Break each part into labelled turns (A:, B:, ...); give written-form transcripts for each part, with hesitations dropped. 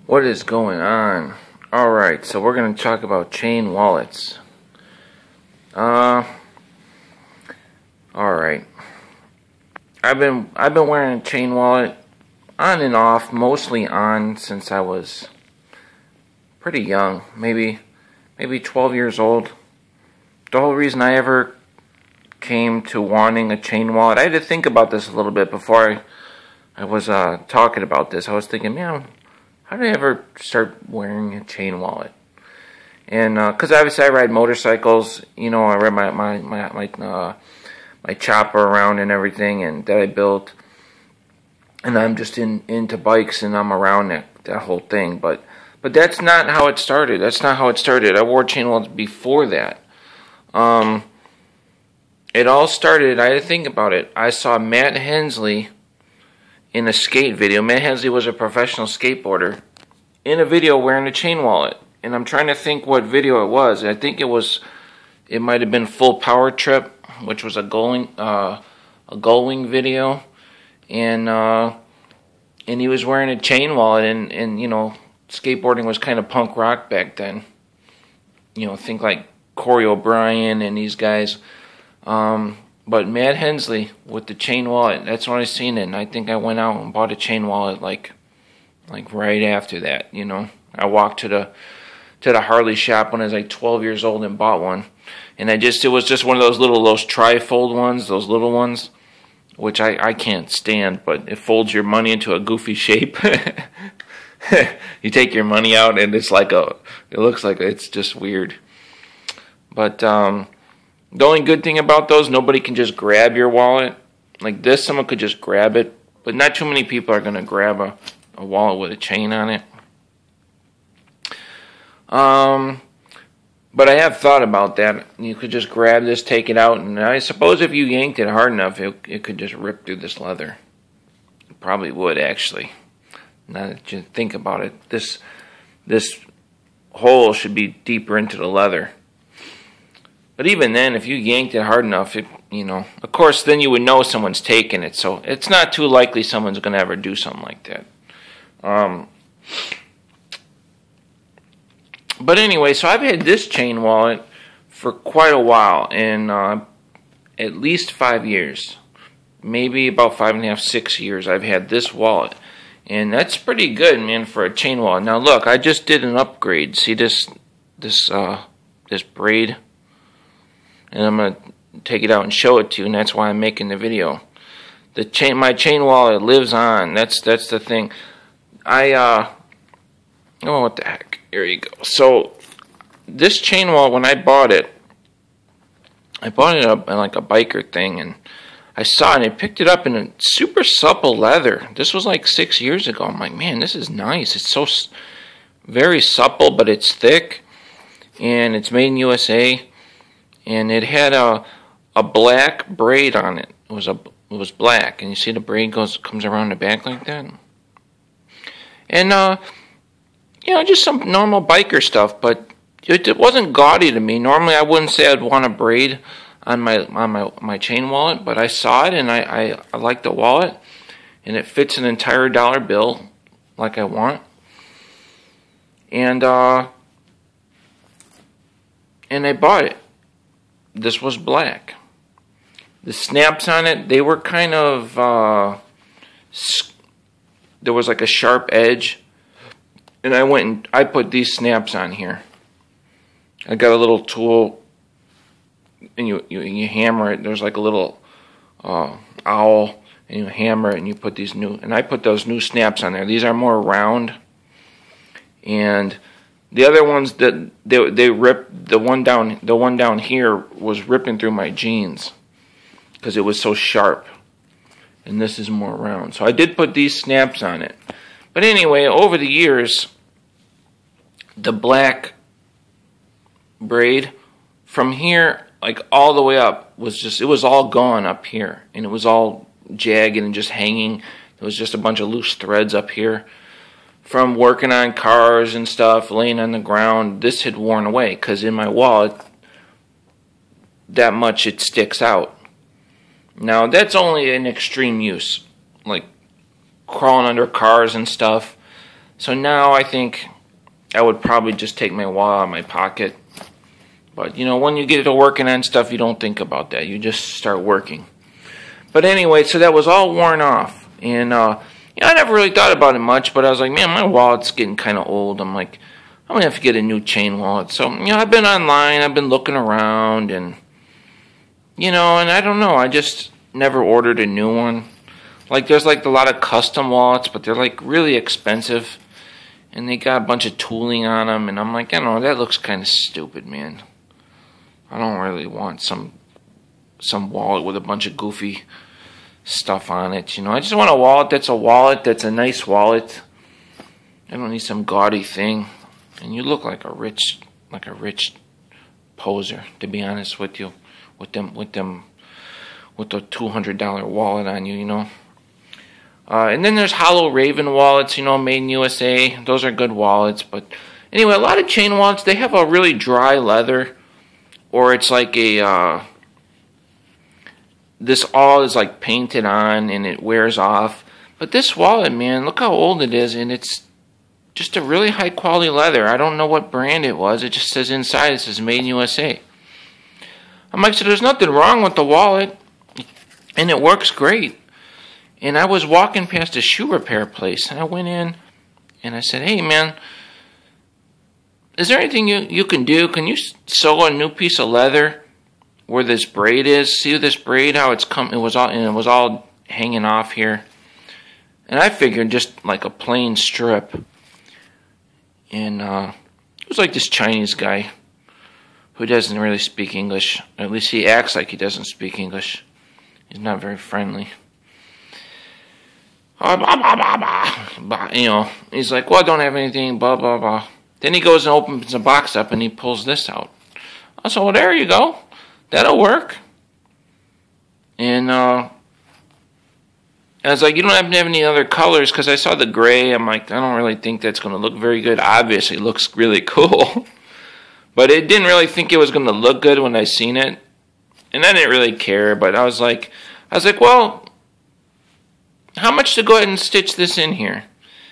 A: What is going on? Alright, so we're going to talk about chain wallets. Alright. I've been wearing a chain wallet on and off, mostly on since I was pretty young, maybe 12 years old. The whole reason I ever came to wanting a chain wallet, I had to think about this a little bit before I was talking about this. I was thinking, man, how did I ever start wearing a chain wallet? And because obviously I ride motorcycles, you know, I ride my chopper around and everything, and that I built, and I'm just into bikes, and I'm around that whole thing. But that's not how it started. That's not how it started. I wore chain wallets before that. It all started, I had to think about it. I saw Matt Hensley in a skate video. Matt Hensley was a professional skateboarder in a video wearing a chain wallet. And I'm trying to think what video it was. I think it might have been Full Power Trip, which was a Gullwing video. And he was wearing a chain wallet, and you know, skateboarding was kind of punk rock back then. You know, think like Corey O'Brien and these guys. But Matt Hensley with the chain wallet, that's when I seen it, and I think I went out and bought a chain wallet like right after that, you know. I walked to the Harley shop when I was like 12 years old and bought one. And it was just one of those trifold ones, those little ones, which I can't stand, but it folds your money into a goofy shape. You take your money out and it looks like it's just weird. But the only good thing about those, nobody can just grab your wallet. Like this, someone could just grab it, but not too many people are going to grab a wallet with a chain on it. But I have thought about that. You could just grab this, take it out, and I suppose if you yanked it hard enough, it could just rip through this leather. It probably would, actually. Now that you think about it, this hole should be deeper into the leather. But even then, if you yanked it hard enough, you know, of course, then you would know someone's taken it. So it's not too likely someone's going to ever do something like that. But anyway, so I've had this chain wallet for quite a while, and at least 5 years, maybe about 5.5, 6 years. I've had this wallet, and that's pretty good, man, for a chain wallet. Now look, I just did an upgrade. See this braid? And I'm gonna take it out and show it to you, and that's why I'm making the video. My chain wallet lives on. That's the thing. Oh, what the heck? Here you go. So this chain wallet, when I bought it up in like a biker thing, and I saw it, and I picked it up in a super supple leather. This was like 6 years ago. I'm like, man, this is nice. It's so very supple, but it's thick, and it's made in USA. And it had a black braid on it. It was black, and you see the braid comes around the back like that. And you know, just some normal biker stuff, but it wasn't gaudy to me. Normally, I wouldn't say I'd want a braid on my chain wallet, but I saw it, and I like the wallet, and it fits an entire dollar bill like I want. And I bought it. This was black. The snaps on it, they were kind of, there was like a sharp edge. And I went and I put these snaps on here. I got a little tool, and you hammer it. There's like a little owl, and you hammer it, and you put these and I put those new snaps on there. These are more round. And the other ones that they ripped, the one down here was ripping through my jeans because it was so sharp, and this is more round. So I did put these snaps on it. But anyway, over the years, the black braid from here, like all the way up, it was all gone up here, and it was all jagged and just hanging. It was just a bunch of loose threads up here. From working on cars and stuff, laying on the ground, this had worn away, because in my wallet, that much it sticks out. Now, that's only in extreme use, like crawling under cars and stuff. So now I think I would probably just take my wallet out of my pocket. But, you know, when you get to working on stuff, you don't think about that. You just start working. But anyway, so that was all worn off. And, you know, I never really thought about it much, but I was like, man, my wallet's getting kind of old. I'm like, I'm going to have to get a new chain wallet. So, you know, I've been online, I've been looking around, and, you know, and I don't know, I just never ordered a new one. Like, there's like a lot of custom wallets, but they're like really expensive, and they got a bunch of tooling on them, and I'm like, I don't know, that looks kind of stupid, man. I don't really want some wallet with a bunch of goofy stuff on it, you know. I just want a wallet that's a nice wallet. I don't need some gaudy thing. And you look like a rich poser, to be honest with you, with the $200 wallet on you, you know. And then there's Hollow Raven wallets, you know, made in USA. Those are good wallets, but anyway, a lot of chain wallets, they have a really dry leather, or it's like a this all is like painted on and it wears off. But this wallet, man, look how old it is, and it's just a really high quality leather. I don't know what brand it was. It just says inside, it says made in USA. I'm like, so there's nothing wrong with the wallet, and it works great. And I was walking past a shoe repair place, and I went in, and I said, hey, man, is there anything you can do? Can you sew a new piece of leather where this braid is? See this braid, how it's come? It was all hanging off here. And I figured just like a plain strip. And it was like this Chinese guy who doesn't really speak English. At least he acts like he doesn't speak English. He's not very friendly. You know, he's like, well, I don't have anything, blah, blah, blah. Then he goes and opens the box up and he pulls this out. I said, well, there you go. That'll work. And I was like, you don't have to have any other colors, because I saw the gray. I'm like, I don't really think that's going to look very good. Obviously, it looks really cool. But it didn't really think it was going to look good when I seen it. And I didn't really care. But I was like, well, how much to go ahead and stitch this in here?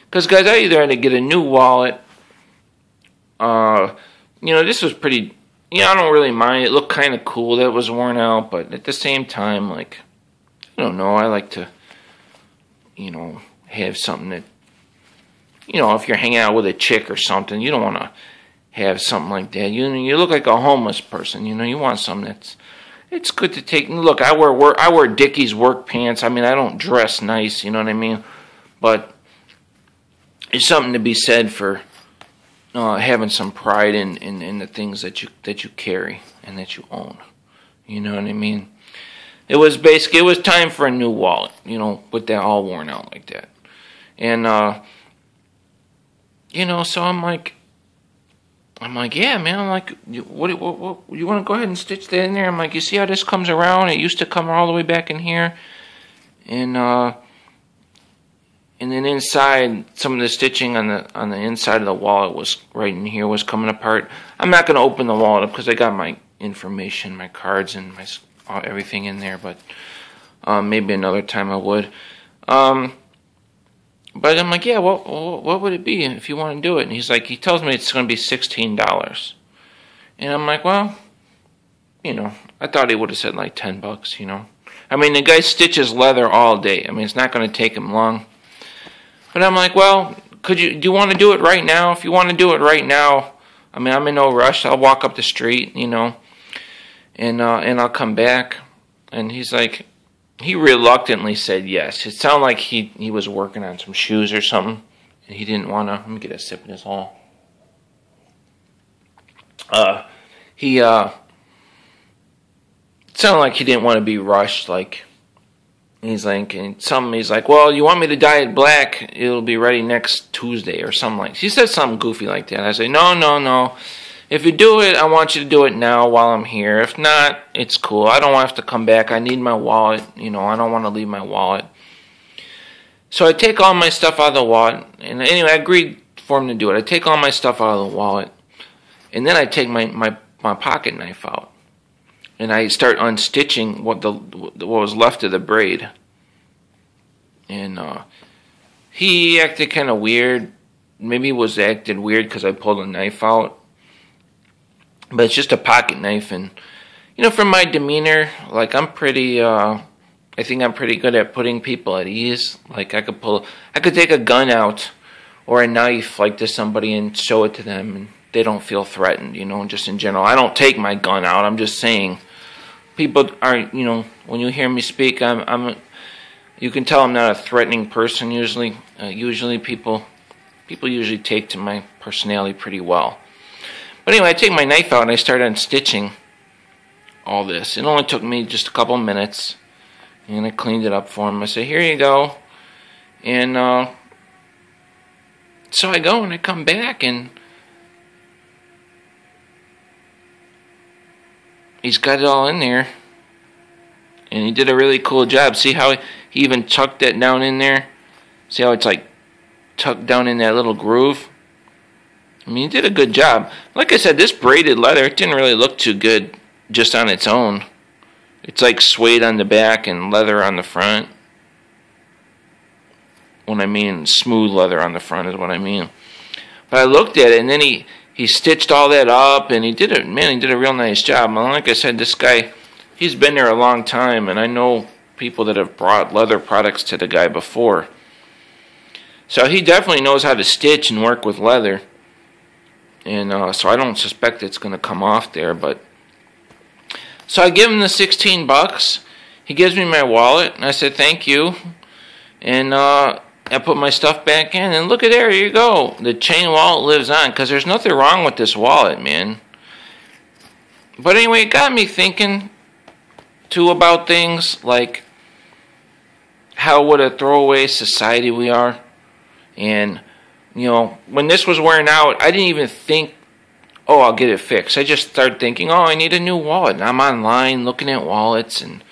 A: Because, guys, I either had to get a new wallet. You know, this was pretty, I don't really mind. It looked kind of cool that it was worn out. But at the same time, like, I don't know. I like to, you know, have something that, you know, if you're hanging out with a chick or something, you don't want to have something like that. You look like a homeless person, you know. You want something that's, it's good to take. Look, I wear Dickies work pants. I mean, I don't dress nice, you know what I mean? But it's something to be said for having some pride in the things that you carry and that you own. You know what I mean? It was time for a new wallet, you know, with that all worn out like that. And, you know, so I'm like, yeah, man, I'm like, what you want to go ahead and stitch that in there? I'm like, you see how this comes around? It used to come all the way back in here. And then inside, some of the stitching on the inside of the wallet was right in here was coming apart. I'm not going to open the wallet up because I got my information, my cards, and my everything in there, but maybe another time I would. But I'm like, yeah, what would it be if you want to do it? And he tells me it's going to be $16. And I'm like, well, you know, I thought he would have said like $10, you know. I mean, the guy stitches leather all day. I mean, it's not going to take him long. But I'm like, well, do you want to do it right now? If you want to do it right now, I mean, I'm in no rush. I'll walk up the street, you know, and I'll come back. And he's like, he reluctantly said yes. It sounded like he was working on some shoes or something, and he didn't want to. Let me get a sip of this all. It sounded like he didn't want to be rushed. Like, he's like, well, you want me to dye it black? It'll be ready next Tuesday or something like. He said something goofy like that. I say, no. If you do it, I want you to do it now while I'm here. If not, it's cool. I don't have to come back. I need my wallet. You know, I don't want to leave my wallet. So I take all my stuff out of the wallet. And anyway, I agreed for him to do it. I take all my stuff out of the wallet. And then I take my pocket knife out. And I start unstitching what was left of the braid. And he acted kind of weird. maybe it was acted weird because I pulled a knife out. But it's just a pocket knife, and from my demeanor, like I think I'm pretty good at putting people at ease. Like I could take a gun out or a knife like to somebody and show it to them, and they don't feel threatened, just in general. I don't take my gun out. I'm just saying, people are, when you hear me speak, you can tell I'm not a threatening person usually. Usually people usually take to my personality pretty well. But anyway, I take my knife out and I start unstitching all this. It only took me just a couple minutes, and I cleaned it up for him. I said, here you go. And so I go and I come back, and he's got it all in there. And he did a really cool job. See how he even tucked that down in there? See how it's like tucked down in that little groove? I mean, he did a good job. Like I said, this braided leather, it didn't really look too good just on its own. It's like suede on the back and leather on the front. When I mean smooth leather on the front is what I mean. But I looked at it, and then he stitched all that up, and he did a real nice job. And like I said, this guy, he's been there a long time, and I know people that have brought leather products to the guy before. So he definitely knows how to stitch and work with leather. And so I don't suspect it's going to come off there. But so I give him the $16. He gives me my wallet, and I said thank you. And I put my stuff back in, and look at there you go. The chain wallet lives on, because there's nothing wrong with this wallet, man. But anyway, it got me thinking too about things like how what a throwaway society we are. And when this was wearing out, I didn't even think, oh, I'll get it fixed. I just started thinking, oh, I need a new wallet. And I'm online looking at wallets, and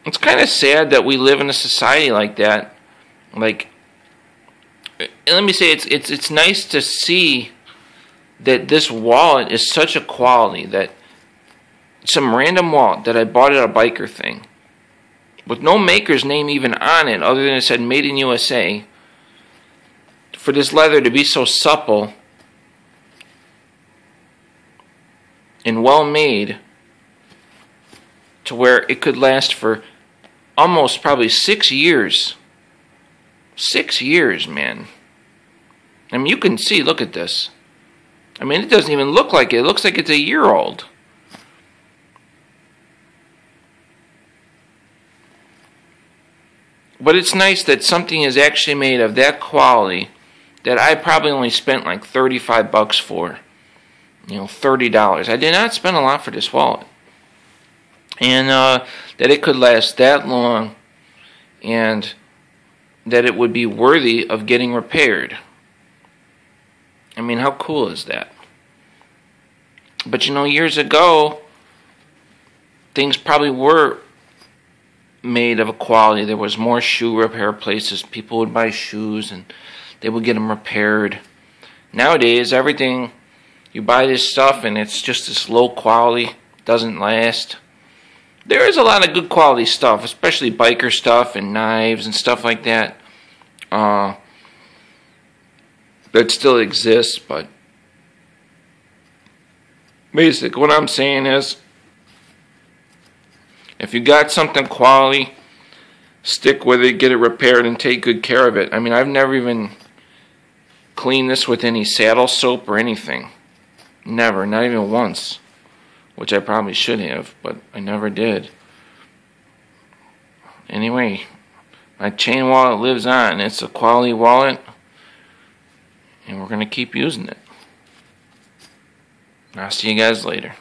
A: it's kind of sad that we live in a society like that. Like, let me say, it's nice to see that this wallet is such a quality, that some random wallet that I bought at a biker thing, with no maker's name even on it, other than it said Made in USA, for this leather to be so supple and well made to where it could last for almost probably 6 years. 6 years, man. I mean, you can see, look at this. I mean, it doesn't even look like it. It looks like it's a year old. But it's nice that something is actually made of that quality that I probably only spent like $35 for. $30. I did not spend a lot for this wallet. And that it could last that long, and that it would be worthy of getting repaired. I mean, how cool is that? But years ago, things probably were made of a quality. There was more shoe repair places. People would buy shoes and they would get them repaired. Nowadays, everything, you buy this stuff and it's just this low quality, doesn't last. There is a lot of good quality stuff, especially biker stuff and knives and stuff like that, that still exists. But basically, what I'm saying is, if you got something quality, stick with it, get it repaired, and take good care of it. I mean, I've never even cleaned this with any saddle soap or anything. Never, not even once. Which I probably should have, but I never did. Anyway, my chain wallet lives on. It's a quality wallet, and we're going to keep using it. I'll see you guys later.